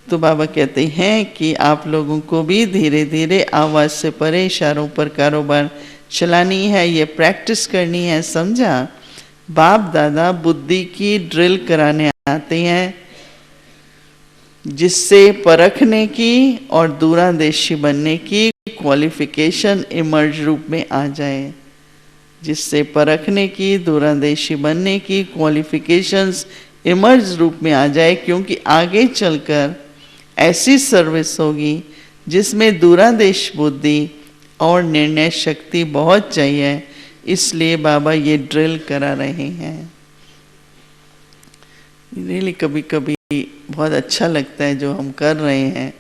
तो बाबा कहते हैं कि आप लोगों को भी धीरे धीरे आवाज़ से परे इशारों पर कारोबार चलानी है, ये प्रैक्टिस करनी है, समझा। बाप दादा बुद्धि की ड्रिल कराने आते हैं, जिससे परखने की और दूरंदेशी बनने की क्वालिफिकेशन इमर्ज रूप में आ जाए, जिससे परखने की, दूरंदेशी बनने की क्वालिफिकेशंस इमर्ज रूप में आ जाए, क्योंकि आगे चलकर ऐसी सर्विस होगी जिसमें दूरंदेश बुद्धि और निर्णय शक्ति बहुत चाहिए। इसलिए बाबा ये ड्रिल करा रहे हैं। रियली कभी कभी बहुत अच्छा लगता है जो हम कर रहे हैं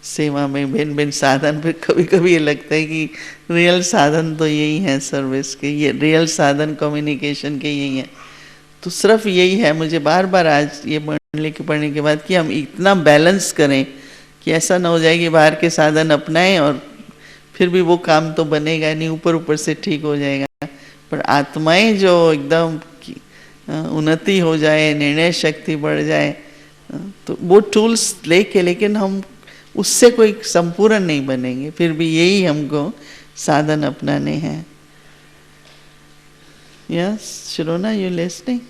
सेवा में, भिन्न भिन्न साधन। फिर कभी कभी ये लगता है कि रियल साधन तो यही है सर्विस के, ये रियल साधन कम्युनिकेशन के यही है। तो सिर्फ यही है, मुझे बार बार आज ये पढ़ने के बाद कि हम इतना बैलेंस करें कि ऐसा ना हो जाए कि बाहर के साधन अपनाएं और फिर भी वो काम तो बनेगा नहीं, ऊपर ऊपर से ठीक हो जाएगा, पर आत्माएं जो एकदम उन्नति हो जाए, निर्णय शक्ति बढ़ जाए, तो वो टूल्स लेके, लेकिन हम उससे कोई संपूर्ण नहीं बनेंगे, फिर भी यही हमको साधन अपनाने हैं। Yes Shirona, you listening?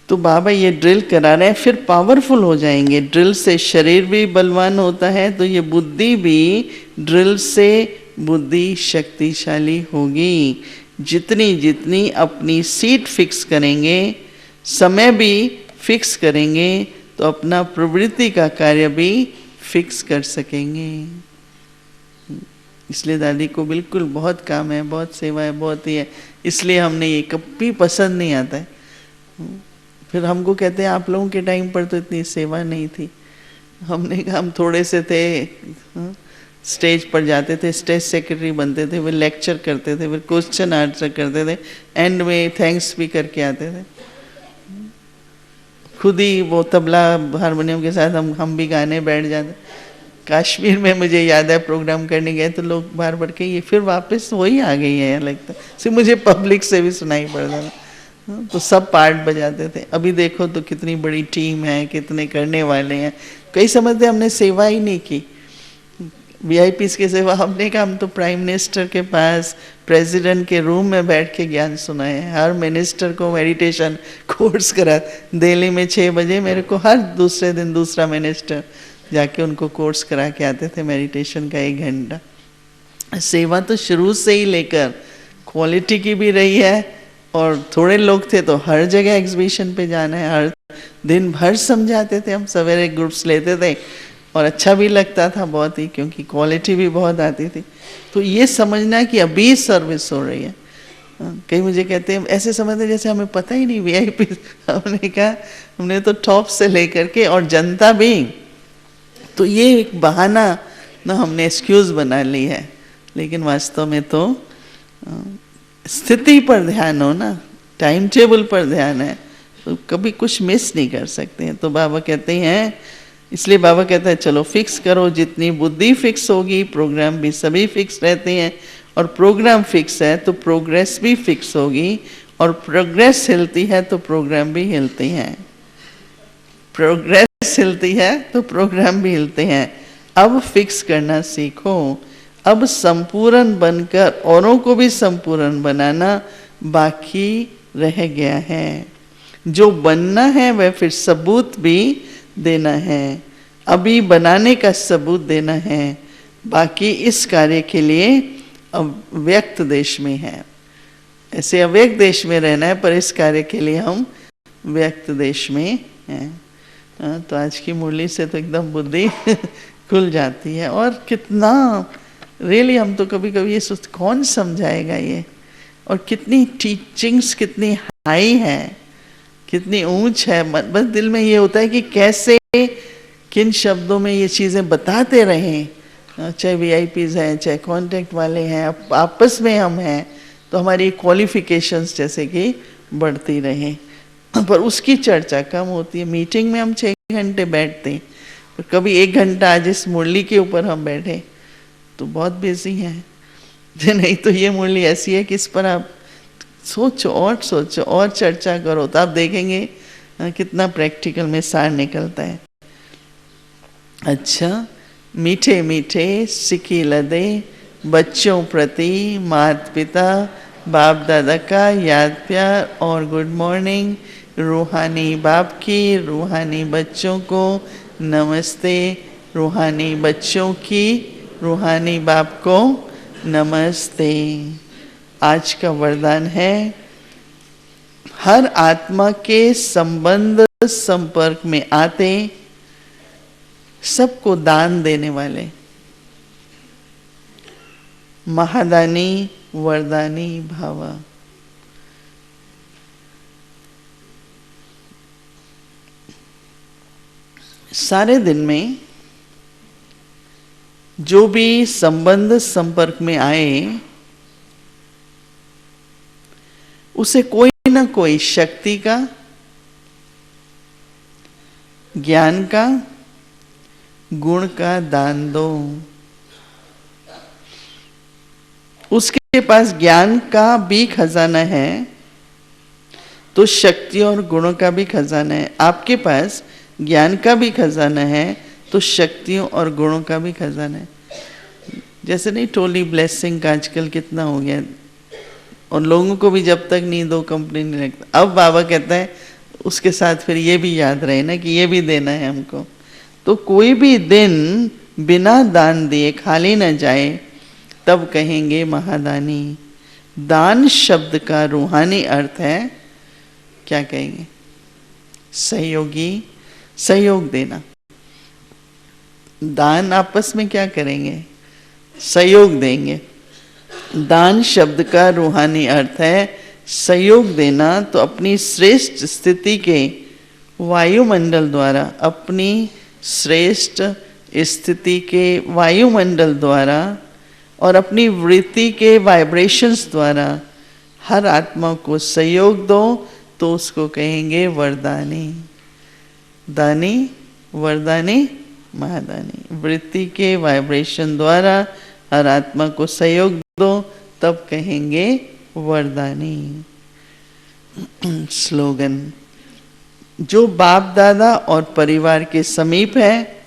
तो बाबा ये ड्रिल करा रहे हैं, फिर पावरफुल हो जाएंगे। ड्रिल से शरीर भी बलवान होता है, तो ये बुद्धि भी ड्रिल से बुद्धि शक्तिशाली होगी। जितनी जितनी अपनी सीट फिक्स करेंगे, समय भी फिक्स करेंगे, तो अपना प्रवृत्ति का कार्य भी फिक्स कर सकेंगे। इसलिए दादी को बिल्कुल बहुत काम है, बहुत सेवा है, बहुत ही है, इसलिए हमने ये कभी पसंद नहीं आता है। फिर हमको कहते हैं आप लोगों के टाइम पर तो इतनी सेवा नहीं थी। हमने कहा हम थोड़े से थे, स्टेज पर जाते थे, स्टेज सेक्रेटरी बनते थे, फिर लेक्चर करते थे, फिर क्वेश्चन आंसर करते थे, एंड में थैंक्स भी करके आते थे। खुद ही वो तबला हारमोनियम के साथ हम भी गाने बैठ जाते। कश्मीर में मुझे याद है प्रोग्राम करने गए तो लोग बार बार के ये फिर वापस वही आ गई है लगता, सिर्फ मुझे पब्लिक से भी सुनाई पड़ता था। तो सब पार्ट बजाते थे। अभी देखो तो कितनी बड़ी टीम है, कितने करने वाले हैं। कई समझते हमने सेवा ही नहीं की, वीआईपीज़ की सेवा हमने कहा हम तो प्राइम मिनिस्टर के पास प्रेसिडेंट के रूम में बैठ के ज्ञान सुनाए हैं। हर मिनिस्टर को मेडिटेशन कोर्स करा, दिल्ली में 6 बजे मेरे को हर दूसरे दिन दूसरा मिनिस्टर जाके उनको कोर्स करा के आते थे मेडिटेशन का 1 घंटा। सेवा तो शुरू से ही लेकर क्वालिटी की भी रही है, और थोड़े लोग थे तो हर जगह एग्जीबिशन पे जाना है, हर दिन भर समझाते थे हम, सवेरे ग्रुप्स लेते थे और अच्छा भी लगता था बहुत ही, क्योंकि क्वालिटी भी बहुत आती थी। तो ये समझना कि अभी सर्विस हो रही है। कई मुझे कहते हैं ऐसे समझते जैसे हमें पता ही नहीं वीआईपी। हमने कहा हमने तो टॉप से लेकर के और जनता भी, तो ये एक बहाना ना हमने एक्सक्यूज बना ली है, लेकिन वास्तव में तो स्थिति पर ध्यान हो ना, टाइम टेबल पर ध्यान है, तो कभी कुछ मिस नहीं कर सकते हैं। तो बाबा कहते हैं, इसलिए बाबा कहता है चलो फिक्स करो, जितनी बुद्धि फिक्स होगी प्रोग्राम भी सभी फिक्स रहते हैं, और प्रोग्राम फिक्स है तो प्रोग्रेस भी फिक्स होगी, और प्रोग्रेस हिलती है तो प्रोग्राम भी हिलते हैं। प्रोग्रेस हिलती है तो प्रोग्राम भी हिलते हैं। अब फिक्स करना सीखो, अब संपूर्ण बनकर औरों को भी संपूर्ण बनाना बाकी रह गया है। जो बनना है वह फिर सबूत भी देना है, अभी बनाने का सबूत देना है, बाकी इस कार्य के लिए अव्यक्त देश में है। ऐसे अव्यक्त देश में रहना है, पर इस कार्य के लिए हम व्यक्त देश में हैं। तो आज की मुरली से तो एकदम बुद्धि खुल जाती है। और कितना रियली हम तो कभी कभी ये सोचते कौन समझाएगा ये, और कितनी टीचिंग्स कितनी हाई है, कितनी ऊंच है। बस दिल में ये होता है कि कैसे किन शब्दों में ये चीज़ें बताते रहें, चाहे वीआईपीज़ हैं, चाहे कांटेक्ट वाले हैं, आपस में हम हैं, तो हमारी क्वालिफिकेशंस जैसे कि बढ़ती रहें। पर उसकी चर्चा कम होती है। मीटिंग में हम 6 घंटे बैठते हैं, पर कभी 1 घंटा आज इस मुरली के ऊपर हम बैठे तो बहुत बिजी हैं। नहीं तो ये मुरली ऐसी है कि इस पर आप सोचो और चर्चा करो, तो आप देखेंगे कितना प्रैक्टिकल में सार निकलता है। अच्छा, मीठे मीठे सिकी लदे बच्चों प्रति माता पिता बाप दादा का याद प्यार और गुड मॉर्निंग। रूहानी बाप की रूहानी बच्चों को नमस्ते, रूहानी बच्चों की रूहानी बाप को नमस्ते। आज का वरदान है, हर आत्मा के संबंध संपर्क में आते सबको दान देने वाले महादानी वरदानी भावा। सारे दिन में जो भी संबंध संपर्क में आए उसे कोई ना कोई शक्ति का, ज्ञान का, गुण का दान दो। उसके पास ज्ञान का भी खजाना है तो शक्ति और गुणों का भी खजाना है। आपके पास ज्ञान का भी खजाना है तो शक्तियों और गुणों का भी खजाना है। जैसे नहीं टोली ब्लेसिंग का आजकल कितना हो गया, और लोगों को भी जब तक नहीं दो कंपनी नहीं लगता। अब बाबा कहता है उसके साथ फिर ये भी याद रहे ना कि ये भी देना है हमको। तो कोई भी दिन बिना दान दिए खाली न जाए, तब कहेंगे महादानी। दान शब्द का रूहानी अर्थ है, क्या कहेंगे? सहयोगी, सहयोग देना। दान आपस में क्या करेंगे? सहयोग देंगे। दान शब्द का रूहानी अर्थ है सहयोग देना। तो अपनी श्रेष्ठ स्थिति के वायुमंडल द्वारा, अपनी श्रेष्ठ स्थिति के वायुमंडल द्वारा और अपनी वृत्ति के वाइब्रेशंस द्वारा हर आत्मा को सहयोग दो, तो उसको कहेंगे वरदानी। दानी, वरदानी, महादानी। वृत्ति के वाइब्रेशन द्वारा हर आत्मा को सहयोग दो, तब कहेंगे वरदानी। स्लोगन, जो बाप दादा और परिवार के समीप है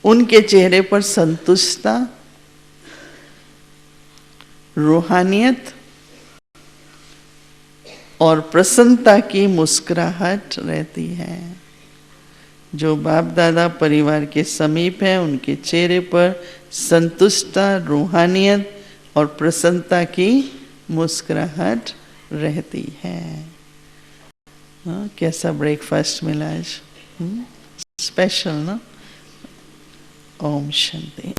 उनके चेहरे पर संतुष्टता, रूहानियत और प्रसन्नता की मुस्कुराहट रहती है। जो बाप दादा परिवार के समीप है उनके चेहरे पर संतुष्टता, रूहानियत और प्रसन्नता की मुस्कुराहट रहती है। कैसा ब्रेकफास्ट मिला आज? स्पेशल ना? ओम शांति।